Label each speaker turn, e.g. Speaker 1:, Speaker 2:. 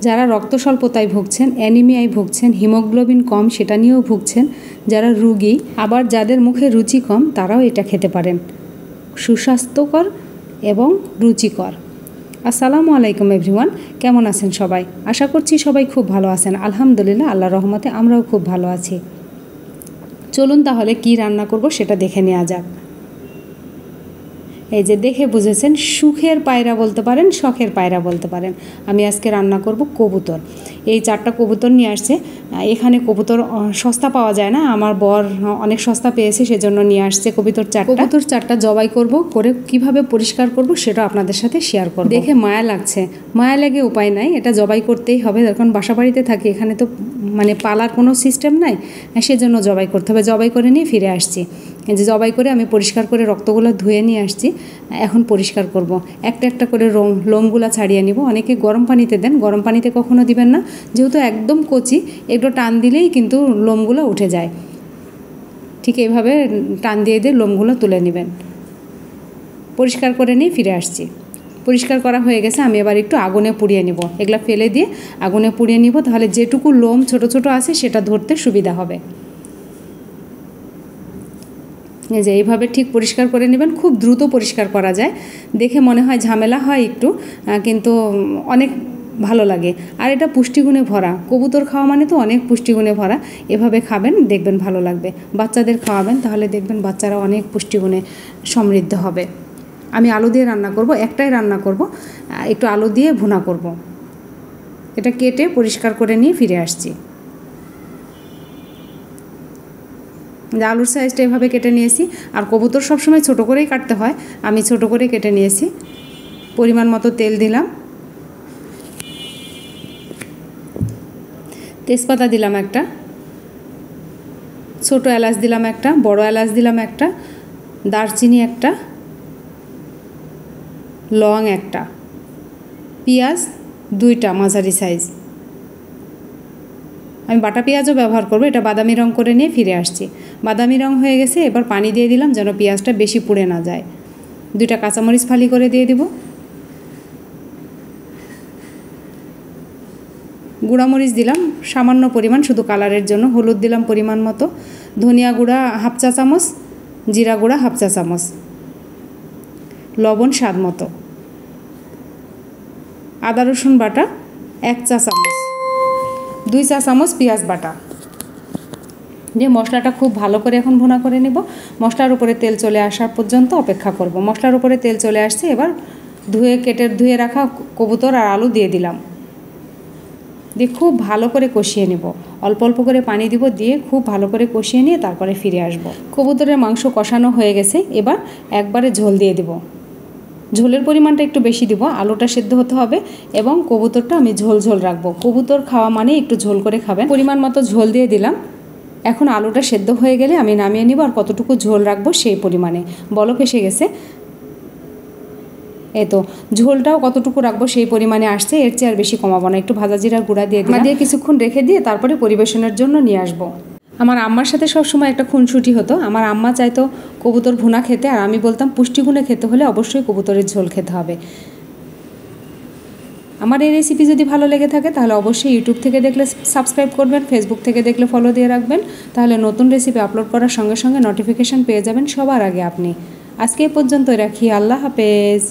Speaker 1: যারা রক্ত স্বল্পতায় ভুগছেন, অ্যানিমিয়ায় ভুগছেন, হিমোগ্লোবিন কম সেটা নিয়েও ভুগছেন, যারা রোগী, আবার যাদের মুখে রুচি কম তারাও এটা খেতে পারেন। সুস্বাস্থ্যকর এবং রুচিকর। আসসালামু আলাইকুম এভরিওয়ান, কেমন আছেন সবাই? আশা করছি সবাই খুব ভালো আছেন। আলহামদুলিল্লাহ, আল্লাহর রহমতে আমরাও খুব ভালো আছি। চলুন তাহলে কি রান্না করব সেটা দেখে নেওয়া যাক। এই যে দেখে বুঝেছেন, সুখের পায়রা বলতে পারেন, শখের পায়রা বলতে পারেন। আমি আজকে রান্না করব কবুতর। এই 4টা কবুতর নিয়ে আসছে। এখানে কবুতর সস্তা পাওয়া যায় না, আমার বর অনেক সস্তা পেয়েছে সেজন্য নিয়ে আসছে কবুতর 4টা জবাই করব, করে কিভাবে পরিষ্কার করব সেটা আপনাদের সাথে শেয়ার করব। দেখে মায়া লাগছে, মায়া লেগে উপায় নাই, এটা জবাই করতেই হবে। কারণ বাসা বাড়িতে থাকি, এখানে তো পালার কোনো সিস্টেম নাই, সেজন্য জবাই করতে হবে। জবাই করে নিয়ে ফিরে আসছি। এই যে জবাই করে আমি পরিষ্কার করে রক্তগুলো ধুয়ে নিয়ে আসছি। এখন পরিষ্কার করব। একটা একটা করে লোমগুলো ছাড়িয়ে নিব। অনেকে গরম পানিতে দেন, গরম পানিতে কখনো দিবেন না, যেহেতু একদম কচি, একটু টান দিলেই কিন্তু লোমগুলো উঠে যায়। ঠিক এইভাবে টান দিয়ে লোমগুলো তুলে নেবেন। পরিষ্কার করে নিয়ে ফিরে আসছি। পরিষ্কার করা হয়ে গেছে, আমি এবার একটু আগুনে পুড়িয়ে নিব। এগুলা ফেলে দিয়ে আগুনে পুড়িয়ে নিব, তাহলে যেটুকু লোম ছোট ছোট আছে সেটা ধরতে সুবিধা হবে। এই যে এইভাবে ঠিক পরিষ্কার করে নেবেন। খুব দ্রুত পরিষ্কার করা যায়, দেখে মনে হয় ঝামেলা হয় একটু, কিন্তু অনেক ভালো লাগে। আর এটা পুষ্টিগুণে ভরা। কবুতর খাওয়া মানে তো অনেক পুষ্টিগুণে ভরা। এভাবে খাবেন, দেখবেন ভালো লাগবে। বাচ্চাদের খাওয়াবেন, তাহলে দেখবেন বাচ্চারা অনেক পুষ্টিগুণে সমৃদ্ধ হবে। আমি আলু দিয়ে রান্না করব, একটাই রান্না করব, একটু আলু দিয়ে ভুনা করব। এটা কেটে পরিষ্কার করে নিয়ে ফিরে আসছি। আলুর সাইজটা এভাবে কেটে নিয়েছি। আর কবুতর সবসময় ছোটো করেই কাটতে হয়, আমি ছোটো করে কেটে নিয়েছি। পরিমাণ মতো তেল দিলাম, তেজপাতা দিলাম একটা, ছোটো এলাচ দিলাম একটা, বড় এলাচ দিলাম একটা, দারচিনি একটা, লং একটা, পেঁয়াজ 2টা মাঝারি সাইজ। আমি বাটা পেঁয়াজও ব্যবহার করব। এটা বাদামি রং করে নিয়ে ফিরে আসছি। বাদামি রং হয়ে গেছে, এবার পানি দিয়ে দিলাম যেন পেঁয়াজটা বেশি পুড়ে না যায়। 2টা কাঁচামরিচ ফালি করে দিয়ে দিব। গুঁড়ামরিচ দিলাম সামান্য পরিমাণ, শুধু কালারের জন্য। হলুদ দিলাম পরিমাণ মতো, ধনিয়া গুঁড়া 1/2 চা চামচ, জিরা গুঁড়া 1/2 চা চামচ, লবণ স্বাদ মতো, আদা রসুন বাটা 1 চা চামচ, 2 চা চামচ পেঁয়াজ বাটা দিয়ে মশলাটা খুব ভালো করে এখন ভুনা করে নেব। মশলার উপরে তেল চলে আসা পর্যন্ত অপেক্ষা করব। মশলার উপরে তেল চলে আসছে, এবার ধুয়ে রাখা কবুতর আর আলু দিয়ে দিলাম। দিয়ে খুব ভালো করে কষিয়ে নেব। অল্প অল্প করে পানি দিব, দিয়ে খুব ভালো করে কষিয়ে নিয়ে তারপরে ফিরে আসব। কবুতরের মাংস কষানো হয়ে গেছে, এবার একবারে ঝোল দিয়ে দিব। ঝোলের পরিমাণটা একটু বেশি দিব, আলুটা সেদ্ধ হতে হবে এবং কবুতরটা আমি ঝোল ঝোল রাখবো। কবুতর খাওয়া মানে একটু ঝোল করে খাবেন। পরিমাণ মতো ঝোল দিয়ে দিলাম। এখন আলুটা সেদ্ধ হয়ে গেলে আমি নামিয়ে নিব, আর কতটুকু ঝোল রাখবো সেই পরিমাণে। বলক এসে গেছে, এই তো ঝোলটাও কতটুকু রাখবো সেই পরিমাণে আসছে, এর চেয়ে আর বেশি কমাবো না। একটু ভাজা জিরার গুঁড়া দিয়ে কিছুক্ষণ রেখে দিয়ে তারপরে পরিবেশনের জন্য নিয়ে আসবো। আমার আম্মার সাথে সবসময় একটা খুনসুটি হতো। আমার আম্মা চাইতো কবুতর ভুনা খেতে, আর আমি বলতাম পুষ্টিগুণে খেতে হলে অবশ্যই কবুতরের ঝোল খেতে হবে। আমার এই রেসিপি যদি ভালো লেগে থাকে তাহলে অবশ্যই ইউটিউব থেকে দেখলে সাবস্ক্রাইব করবেন, ফেসবুক থেকে দেখলে ফলো দিয়ে রাখবেন, তাহলে নতুন রেসিপি আপলোড করার সঙ্গে সঙ্গে নোটিফিকেশান পেয়ে যাবেন সবার আগে আপনি। আজকে এই পর্যন্ত রাখি, আল্লাহ হাফেজ।